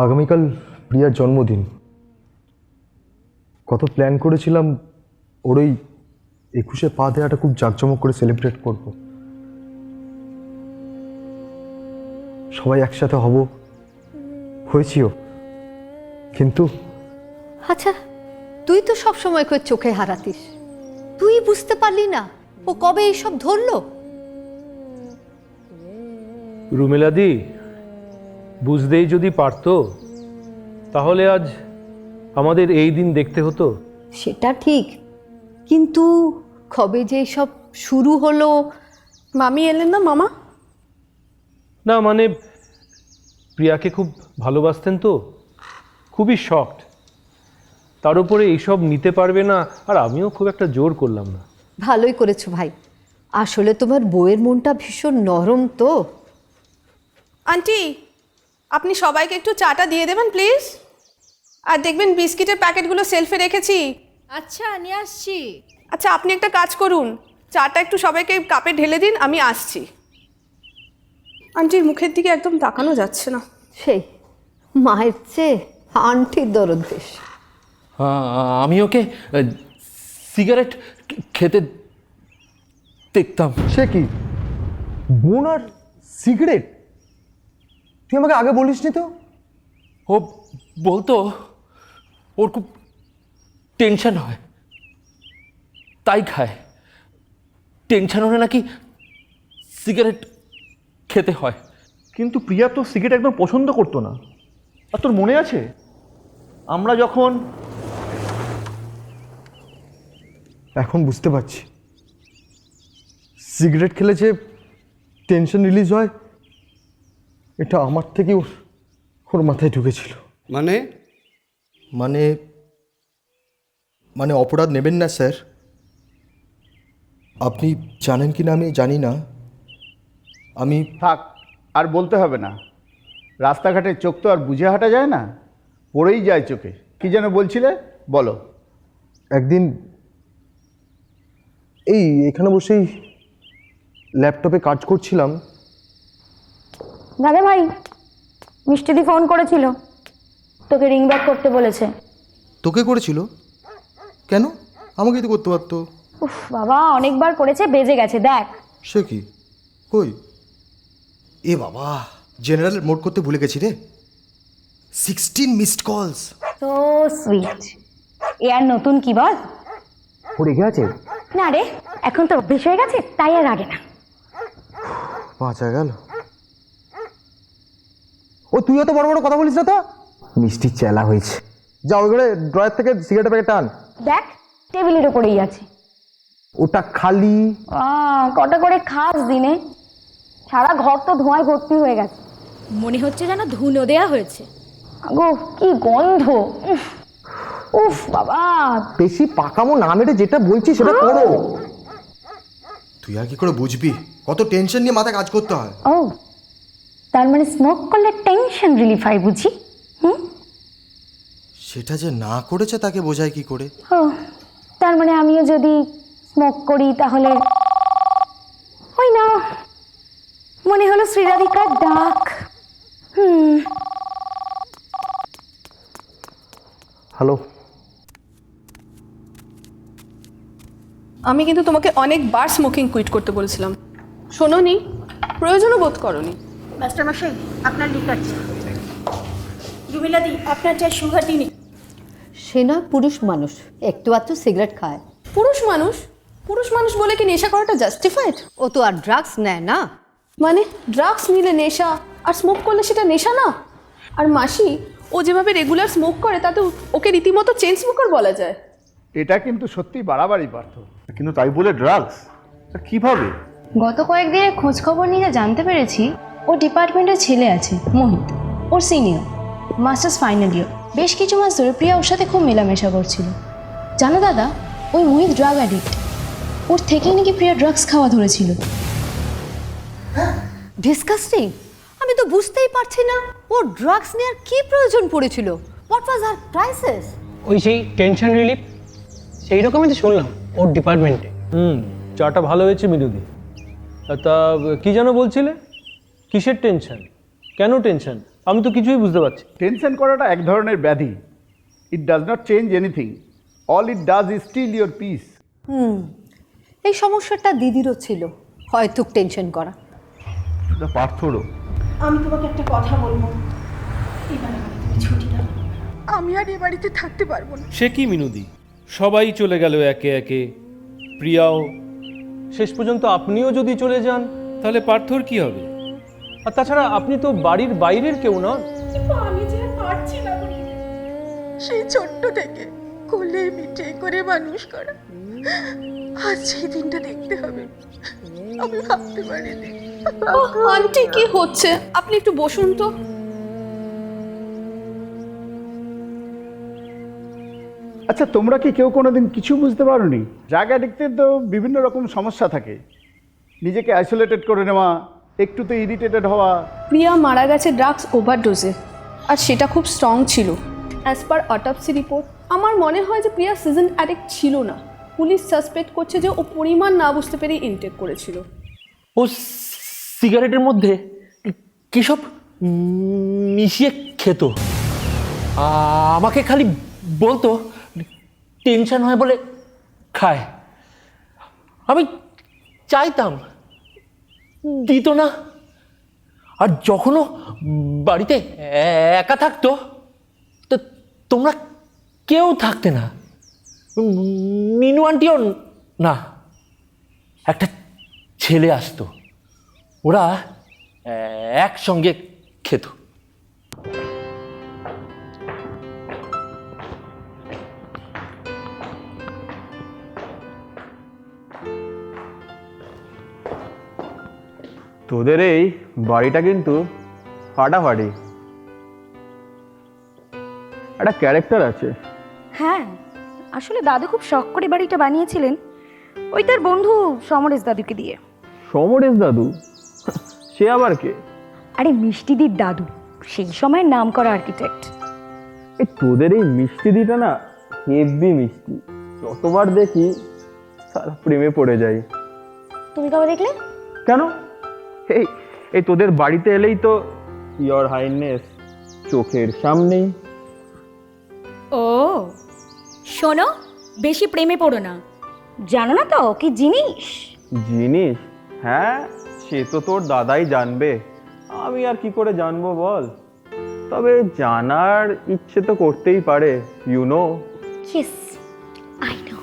আগামীকাল প্রিয়ার জন্মদিন। কত প্ল্যান করেছিলাম ওর ওই 21-এ পা দেওয়াটা খুব জাঁকজমক করে সেলিব্রেট করব। সবাই একসাথে হব, হয়েছিও, কিন্তু আচ্ছা, তুই তো সব সময় করে চোখে হারাতিস, তুই বুঝতে পারলি না ও কবে এইসব ধরলো? রুমেলাদি বুঝতেই যদি পারতো তাহলে আজ আমাদের এই দিন দেখতে হতো। সেটা ঠিক, কিন্তু কবে যে সব শুরু হলো। মামি এলেন না মামা? না মানে প্রিয়াকে খুব ভালোবাসতেন তো, খুবই শক্ট, তার উপরে এইসব নিতে পারবে না, আর আমিও খুব একটা জোর করলাম না। ভালোই করেছো ভাই, আসলে তোমার বউয়ের মনটা ভীষণ নরম তো। আন্টি, আপনি সবাইকে একটু চাটা দিয়ে দেবেন প্লিজ। আর দেখবেন বিস্কিটের প্যাকেটগুলো সেলফে রেখেছি। আচ্ছা, নিয়ে আসছি। আচ্ছা, আপনি একটা কাজ করুন, চাটা একটু সবাইকে কাপে ঢেলে দিন, আমি আসছি। আন্টির মুখের দিকে একদম তাকানো যাচ্ছে না। সেই মায়ের চেয়ে আন্টির দরদ বেশি। আমি ওকে সিগারেট খেতে দেখতাম। সে কি বোন আর সিগারেট? তুই আমাকে আগে বলিসনি তো। ও বলতো ওর খুব টেনশন হয়, তাই খায়। টেনশন হলে নাকি সিগারেট খেতে হয়। কিন্তু প্রিয়া তো সিগারেট একদম পছন্দ করতো না। আর তোর মনে আছে আমরা যখন... এখন বুঝতে পারছি সিগারেট খেলে যে টেনশন রিলিজ হয়, এটা আমার থেকে ওর মাথায় ঢুকেছিল। মানে মানে মানে অপরাধ নেবেন না স্যার। আপনি জানেন কি না আমি জানি না, আমি থাক, আর বলতে হবে না। রাস্তাঘাটে চোখ তো আর বুঝে হাঁটা যায় না, পড়েই যায় চোখে। কি যেন বলছিলে, বলো। একদিন এখানে বসেই ল্যাপটপে কাজ করছিলাম। দাদা ভাই, মিষ্টিদি ফোন করেছিল, তোকে রিং ব্যাক করতে বলেছে। তোকে করেছিল কেন? আমাকেই তো করতে পারতো। উফ বাবা, অনেকবার করেছে, বেজে গেছে দেখ। সে কি? কই? এ বাবা, জেনারেল মোড করতে ভুলে গেছি রে। 16 মিসড কলস। So sweet. এ আর নতুন কি বল? ও রেগে আছে? না রে, এখন তো অভ্যেস হয়ে গেছে, তাই আর আগে না। বাঁচা গেল। ও তুই অত বড় বড় কথা বলিস না তো। মিষ্টি চেলা হয়েছে। যা ওই ঘরে ড্রয়ার থেকে সিগারেটের প্যাকেট টান। দেখ, টেবিলের ওপরেই আছে। ওটা খালি। কটা করে খাস দিনে? সারা ঘর তো ধোঁয়ায় ভর্তি হয়ে গেছে। মনে হচ্ছে যেন ধুনো দেয়া হয়েছে। আগো কি গন্ধ! উফ বাবা, বেশি পাকামো না মেরে যেটা বলছি সেটা করো। তুই আর কি করে বুঝবি কত টেনশন নিয়ে মাথায় কাজ করতে হয়। ও তার মানে স্মোক করলে টেনশন রিলিফ হয় বুঝি? সেটা যে না করেছে তাকে বোঝায় কি করে? ও তার মানে আমিও যদি স্মোক করি তাহলে ওই না, মনে হলো শ্রীরাধিকার ডাক। হ্যালো, আমি কিন্তু তোমাকে অনেকবার স্মোকিং কুইট করতে বলেছিলাম, শোনোনি, প্রয়োজনও বোধ করনি। মাস্টারমশাই, আপনার লিকার চা। রুমিলাদি, আপনার চাই সুগার দিনই। সে নয় পুরুষ মানুষ, একটু আধটু সিগারেট খায়। পুরুষ মানুষ বলে কি নেশা করাটা জাস্টিফাইড? ও তো আর ড্রাগস নেয় না। মানে ড্রাগস নিলে নেশা, আর স্মোক করলে সেটা নেশা না? আর মাসি, ও যেভাবে রেগুলার স্মোক করে তাতে ওকে রীতিমতো চেইন স্মোকার বলা যায়। এটা কিন্তু সত্যি বাড়াবাড়ি পার্থ। কিন্তু তাই বলে ড্রাগস? কিভাবে? গত কয়েকদিনের খোঁজ খবর নিয়ে জানতে পেরেছি ও ডিপার্টমেন্টের ছেলে আছে মোহিত, ওর সিনিয়র, মাস্টার্স ফাইনাল ইয়ার। বেশ কিছু মাস ধরে প্রিয়া ওর সাথে খুব মেলামেশা করছিল। জানো দাদা, ওই মোহিত ড্রাগ অ্যাডিক্ট। ওর থেকেই নাকি প্রিয়া ড্রাগস খাওয়া ধরেছিল। ডিসকাস্টিং। আমি তো বুঝতেই পারছি না ও ড্রাগস নেওয়ার কি প্রয়োজন পড়েছিল। What was our crisis? ওই সেই টেনশন রিলিফ, সেই রকমই তো শুনলাম ওর ডিপার্টমেন্টে। চাটা ভালো হয়েছে মিনুদি। তা কি যেন বলছিলে? কিসের টেনশন? কেন টেনশন? আমি তো কিছুই বুঝতে পারছি। টেনশন করাটা এক ধরনের ব্যাধি। It does not change anything, all it does is steal your peace. এই সমস্যাটা দিদিরও ছিল, হয়তো টেনশন করা। পার্থরও। আমি তোমাকে একটা কথা বলবো, আমি আর এ বাড়িতে থাকতে পারবো না। সে কি মিনুদি, সবাই চলে গেল একে একে, প্রিয়াও। শেষ পর্যন্ত আপনিও যদি চলে যান তাহলে পার্থর কি হবে? আর তাছাড়া আপনি তো বাড়ির বাইরের কেউ নন। আমি যে আর পারছি না সেই ছোট্ট থেকে কোলে মিঠে করে মানুষ করা, আজ সেই দিনটা দেখতে হবে। আমি ভাবতে পারিনি। আন্টি কি হচ্ছে? আপনি একটু বসুন তো। আচ্ছা, তোমরা কি কেউ কোনোদিন কিছু বুঝতে পারোনি? ড্রাগ অ্যাডিক্টের তো বিভিন্ন রকম সমস্যা থাকে। নিজেকে আইসোলেটেড করে নেওয়া, একটুতে ইরিটেটেড হওয়া। প্রিয়া মারা গেছে ড্রাগস ওভারডোজে, আর সেটা খুব স্ট্রং ছিল। অ্যাজ পার অটোপসি রিপোর্ট আমার মনে হয় যে প্রিয়া সিজন অ্যাডিক্ট ছিল না। পুলিশ সাসপেক্ট করছে যে ও পরিমাণ না বুঝতে পেরে ইনটেক করেছিল। ও সিগারেটের মধ্যে কী সব মিশিয়ে খেত। আমাকে খালি বলতো টেনশন হয় বলে খায়। আমি চাইতাম, দিত না। আর যখনও বাড়িতে একা থাকতো তো তোমরা কেউ থাকতে না, মিনু আন্টিও না। একটা ছেলে আসতো, ওরা একসঙ্গে খেত। তোদের এই বাড়িটা কিন্তু ফাটাফাটি, একটা ক্যারেক্টার আছে। হ্যাঁ, আসলে দাদু খুব শখ করে বাড়িটা বানিয়েছিলেন, ওই তার বন্ধু সমরেশ দাদুকে দিয়ে। সমরেশ দাদু? সে আবার কে? আরে মিষ্টিদির দাদু, সেই সময়ের নাম করা আর্কিটেক্ট। এই তোদের এই মিষ্টি দিটা না হেভি মিষ্টি, যতবার দেখি সারা প্রেমে পড়ে যাই। তুমি কবে দেখলে? কেন? এই এই তোদের বাড়িতে এলেই তো ইয়োর হাইনেস চোখের সামনেই। ও শোনো, বেশি প্রেমে পড়ো না। জানো না তো কি জিনিস? জিনিস? হ্যাঁ, সে তো তোর দাদাই জানবে, আমি আর কি করে জানবো বল। তবে জানার ইচ্ছে তো করতেই পারে, you know. Yes, I know.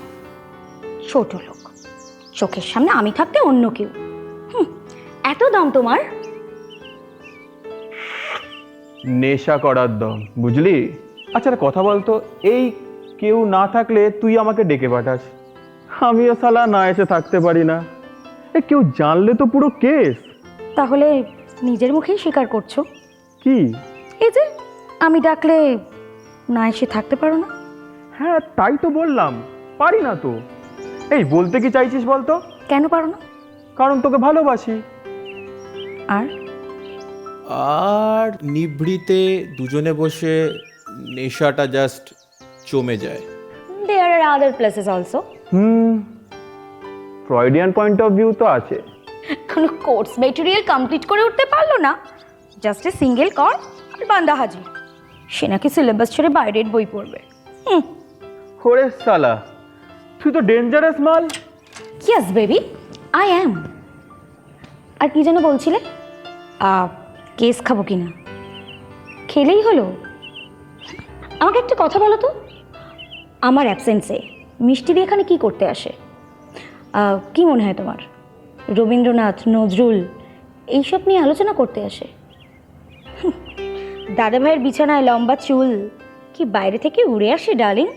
ছোট লোক, চোখের সামনে আমি থাকতে অন্য কেউ। এত দাম তোমার? নেশা করার দম, বুঝলি? আচ্ছা একটা কথা বলতো, এই কেউ না থাকলে তুই আমাকে ডেকে পাঠাস, আমিও শালা না এসে থাকতে পারি না। এ কেউ জানলে তো পুরো কেস। তাহলে নিজের মুখেই স্বীকার করছো? কি? এই যে আমি ডাকলে না এসে থাকতে পারো না। হ্যাঁ তাই তো বললাম, পারি না তো। এই বলতে কি চাইছিস বলতো? কেন পারো না? কারণ তোকে ভালোবাসি। আর আর নিভৃতে দুজনে বসে নেশাটা জাস্ট জমে যায়। There are other places also. Freudian point of view তো আছে। কোনো কোর্স ম্যাটেরিয়াল কমপ্লিট করে উঠতে পারলো না, জাস্ট এ সিঙ্গেল কল আর বান্দা হাজির। সে নাকি সিলেবাস ছেড়ে বাইরের বই পড়বে। ওরে শালা, তুই তো ডেঞ্জারাস মাল। Yes baby, I am. আর কি যেন বলছিলে? কেস খাবো কিনা? খেলেই হলো। আমাকে একটা কথা বলো তো, আমার অ্যাবসেন্সে মিষ্টি দিয়ে এখানে কি করতে আসে? কি মনে হয় তোমার রবীন্দ্রনাথ, নজরুল এইসব নিয়ে আলোচনা করতে আসে? দাদাভাইয়ের বিছানায় লম্বা চুল কি বাইরে থেকে উড়ে আসে ডার্লিং?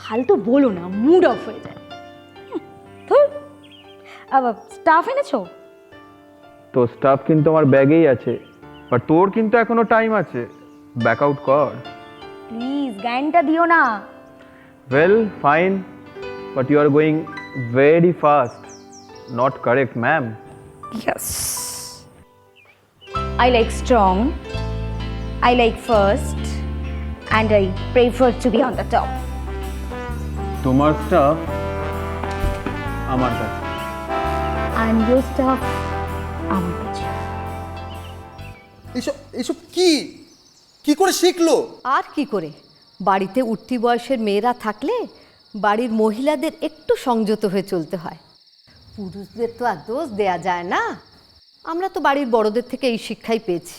ফালতু বলো না, মুড অফ হয়ে যায়। স্টাফ এনেছো? তো স্টাফ কিন্তু আমার ব্যাগেই আছে, বাট তোর কিন্তু এখনো টাইম আছে, ব্যাক আউট কর। প্লিজ গানটা দিও না। Well fine, but you are going very fast, not correct ma'am. Yes. I like strong, I like first, and I prefer to be on the top. তোমার staff আমার কাছে। And your stuff, আমার কাছে। এসব এসব কি কি করে শিখলো? আর কি করে, বাড়িতে উঠতি বয়সের মেয়েরা থাকলে বাড়ির মহিলাদের একটু সংযত হয়ে চলতে হয়। পুরুষদের তো আর দোষ দেয়া যায় না। আমরা তো বাড়ির বড়দের থেকে এই শিক্ষাই পেয়েছি।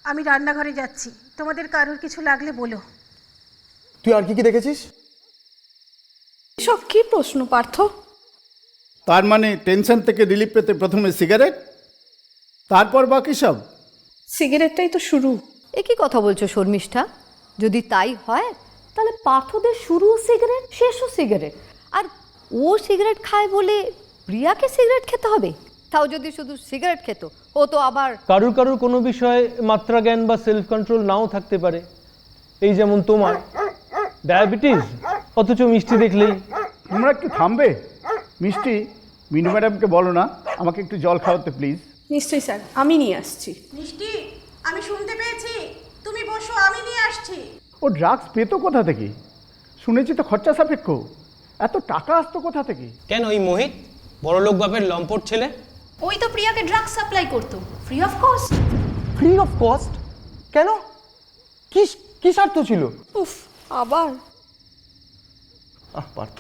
আমি রান্নাঘরে যাচ্ছি, তোমাদের কারোর কিছু লাগলে বলো। তুই আর কি কি দেখেছিস? সব কি প্রশ্ন পার্থ? তার মানে টেনশন থেকে রিলিফ পেতে প্রথমে সিগারেট, তারপর বাকি সব? সিগারেটটাই তো শুরু। এ কি কথা বলছো শর্মিষ্ঠা? যদি তাই হয় তাহলে পার্থদের শুরুও সিগারেট, শেষও সিগারেট। আর ও সিগারেট খায় বলে প্রিয়াকে সিগারেট খেতে হবে? তাও যদি শুধু সিগারেট খেত, ও তো আবার কারুর কারুর কোনো বিষয়ে মাত্রা জ্ঞান বা সেলফ কন্ট্রোল নাও থাকতে পারে। এই যেমন তোমার ডায়াবেটিস, অথচ মিষ্টি দেখলেই। তোমরা একটু থামবে? মিষ্টি, মিনু ম্যাডামকে বলো না আমাকে একটু জল খাওয়াতে প্লিজ। নিশ্চয়ই স্যার, আমি নিয়ে আসছি। মিষ্টি, আমি শুনতে পেয়েছি, তুমি বসো, আমি নিয়ে আসছি। ও ড্রাগস পেতো কোথা থেকে? শুনেছি তো খরচা সাপেক্ষ। এত টাকা আসতো কোথা থেকে? কেন ওই মোহিত বড়লোক বাপের লম্পট ছেলে? ওই তো প্রিয়াকে ড্রাগস সাপ্লাই করতো free of cost. Free of cost? কেন? কি কি স্বার্থ ছিল? উফ, আবার পার্থ,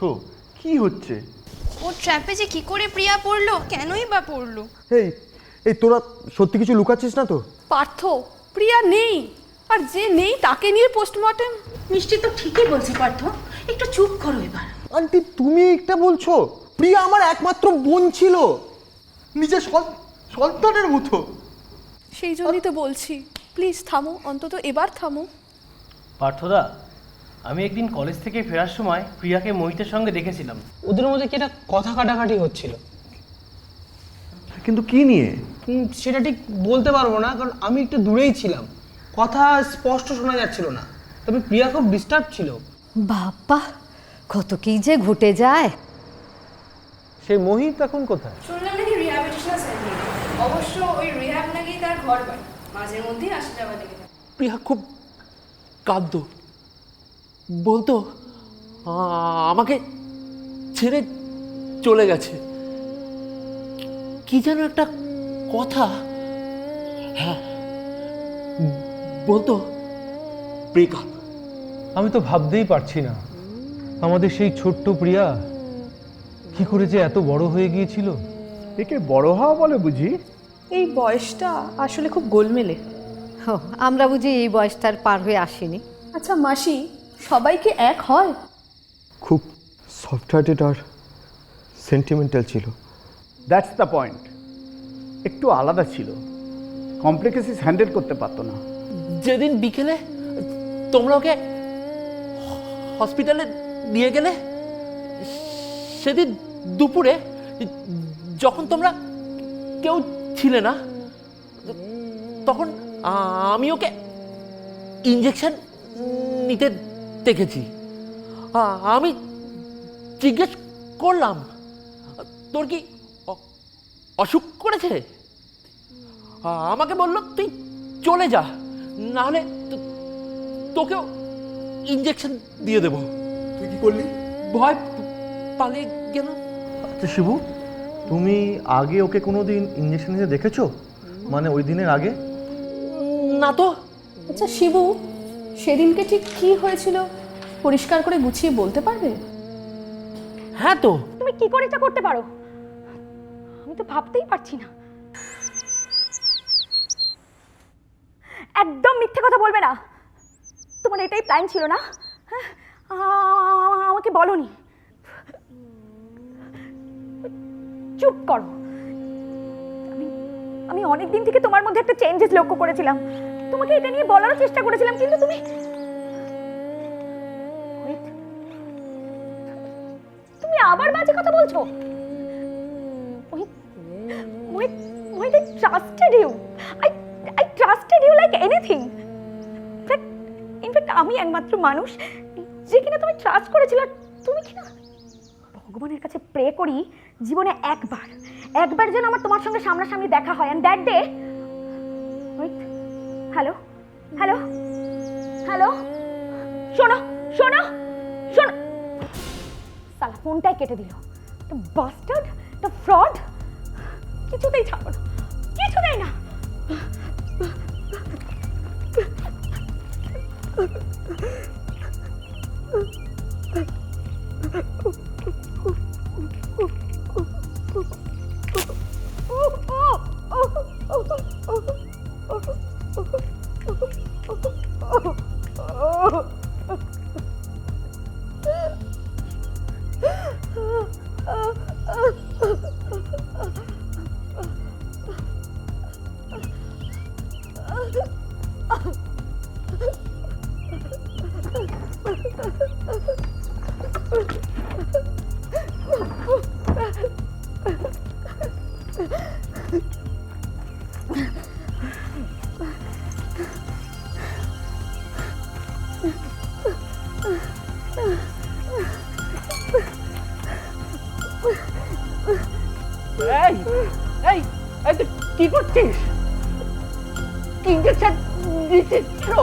কি হচ্ছে? ও ট্র্যাপে যে কি করে প্রিয়া পড়লো, কেনই বা পড়লো? এই এই তোরা সত্যি কিছু লুকাচ্ছিস না তো? পার্থ, প্রিয়া নেই, আর যে নেই তাকে নিয়ে পোস্টমর্টেম। মিষ্টি তো ঠিকই বলছে পার্থ, একটু চুপ করো এবার। আন্টি, তুমি একটা বলছো? প্রিয়া আমার একমাত্র বোন ছিল, নিজের সন্তানের মতো। সেই জন্যই তো বলছি, প্লিজ থামো, অন্তত এবার থামো। পার্থদা, আমি একদিন কলেজ থেকে ফেরার সময় প্রিয়াকে মোহিতের সঙ্গে দেখেছিলাম। ওদের মধ্যে কি একটা কথা কাটাকাটি হচ্ছিল। কিন্তু কি নিয়ে? সেটা ঠিক বলতে পারবো না, কারণ আমি একটু দূরেই ছিলাম, কথা স্পষ্ট শোনা যাচ্ছিল না। তবে প্রিয়া খুব ডিস্টার্ব ছিল। বাবা, কত কি যে ঘটে যায়। সে মোহিত এখন কোথায়? শুনলাম নাকি রিহ্যাবিলিটেশন সেন্টারে। অবশ্য ওই রিহ্যাব নাকি তার ঘর বাড়ি, মাঝে মধ্যেই আসা যাওয়া লেগে যায়। প্রিয়া খুব কাঁদতো, বলতো আমাকে ছেড়ে চলে গেছে। কি যেন একটা কথা, হ্যাঁ বলতো ব্রেকআপ। আমি তো ভাবতেই পারছি না, আমাদের সেই ছোট্ট প্রিয়া কি করে যে এত বড় হয়ে গিয়েছিল। একে বড় হওয়া বলে বুঝি? এই বয়সটা আসলে খুব গোলমেলে। ও, আমরা বুঝি এই বয়সটার পার হয়ে আসিনি। আচ্ছা মাসি, সবাই কি এক হয়? খুব সফট হার্টেড আর সেন্টিমেন্টাল ছিল। That's the point. একটু আলাদা ছিল, কমপ্লিকেসিস হ্যান্ডেল করতে পারতো না। যেদিন বিকেলে তোমরা ওকে হসপিটালে নিয়ে গেলে, সেদিন দুপুরে যখন তোমরা কেউ ছিলে না, তখন আমি ওকে ইঞ্জেকশন নিতে দেখেছি। আমি জিজ্ঞেস করলাম, তোর কি অসুখ করেছে? আমাকে বলল, তুই চলে যা, নাহলে তোকেও ইঞ্জেকশন দিয়ে দেবো। তুই কি করলি? ভয় পালিয়ে গেল। আচ্ছা শিবু, তুমি আগে ওকে কোনোদিন ইঞ্জেকশন নিতে দেখেছো? মানে ওই দিনের আগে? না তো। আচ্ছা শিবু, সেদিনকে ঠিক কি হয়েছিল পরিষ্কার করে গুছিয়ে বলতে পারবে? হ্যাঁ তো। তুমি কি করে এটা করতে পারো? আমি তো ভাবতেই পারছি না। একদম মিথ্যে কথা বলবে না। তোমার এটাই প্ল্যান ছিল না? হ্যাঁ, আমাকে বলনি। চুপ করো। আমি অনেক দিন থেকে তোমার মধ্যে একটা চেঞ্জেস লক্ষ্য করেছিলাম, তোমাকে এটা নিয়ে বলার চেষ্টা করেছিলাম, কিন্তু তুমি তুমি আবার বাজে কথা বলছো। Mohit, I trusted you. I trusted you like anything. In fact, আমি একমাত্র মানুষ যে কিনা তুমি ট্রাস্ট করেছিল। তুমি কিনা ভগবানের কাছে প্রে করি জীবনে একবার যেন আমার তোমার সঙ্গে সামনাসামনি দেখা হয়। And that day, hello hello hello, শোনো শোনো শোনো, সালা ফোনটাই কেটে দিল। তো বাস্টার্ড, তো ফ্রড, কিছুতেই ছাড়বো না, কিছুতেই না। এই এই এই তুই কি করছিস? ইঞ্জেকশন দিচ্ছিস কেন?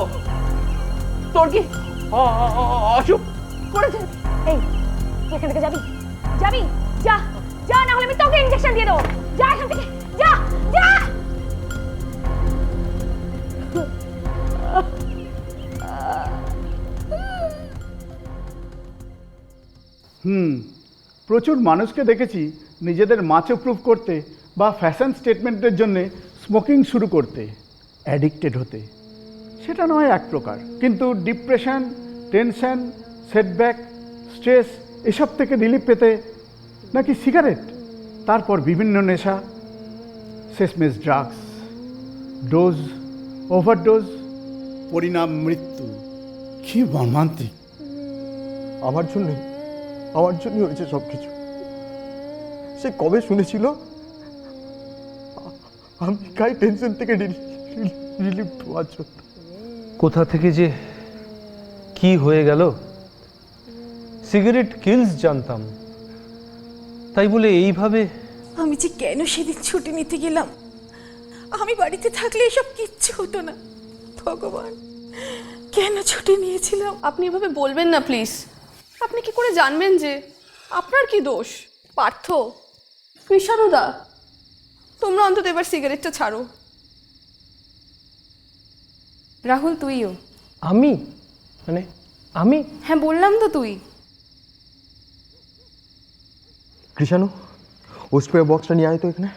তোর কি অসুখ করেছে? এই এখান থেকে যাবি, যাবি, যা যা, না হলে আমি তোকে ইনজেকশন দিয়ে দেবো। যা এখান থেকে, যা যা। প্রচুর মানুষকে দেখেছি নিজেদের মাচো প্রুফ করতে বা ফ্যাশন স্টেটমেন্টের জন্যে স্মোকিং শুরু করতে, অ্যাডিক্টেড হতে। সেটা নয় এক প্রকার, কিন্তু ডিপ্রেশন, টেনশন, সেটব্যাক, স্ট্রেস এসব থেকে রিলিফ পেতে নাকি সিগারেট, তারপর বিভিন্ন নেশা, শেষমেশ ড্রাগস, ডোজ, ওভারডোজ, পরিণাম মৃত্যু। কি মর্মান্তিক। আমার জন্যই হয়েছে সব কিছু। সে কবে শুনেছিল আমি কাই টেনশন থেকে রিলিফ পাওয়ার জন্য। কোথা থেকে যে কি হয়ে গেল। সিগারেট কিলস জানতাম, তাই বলে এইভাবে। আমি যে কেন সেদিন ছুটি নিতে গেলাম, আমি বাড়িতে থাকলে এসব কিচ্ছু হতো না। ভগবান, কেন ছুটি নিয়েছিলাম? আপনি এভাবে বলবেন না প্লিজ। আপনি কি করে জানবেন যে আপনার কি দোষ? পার্থ, কৃষাণুদা, তোমরা অন্তত এবার সিগারেটটা ছাড়ো। রাহুল, তুইও। আমি মানে আমি? হ্যাঁ বললাম তো তুই। কৃষাণু, ও স্প্রে বক্সটা নিয়ে আয় তো এখানে।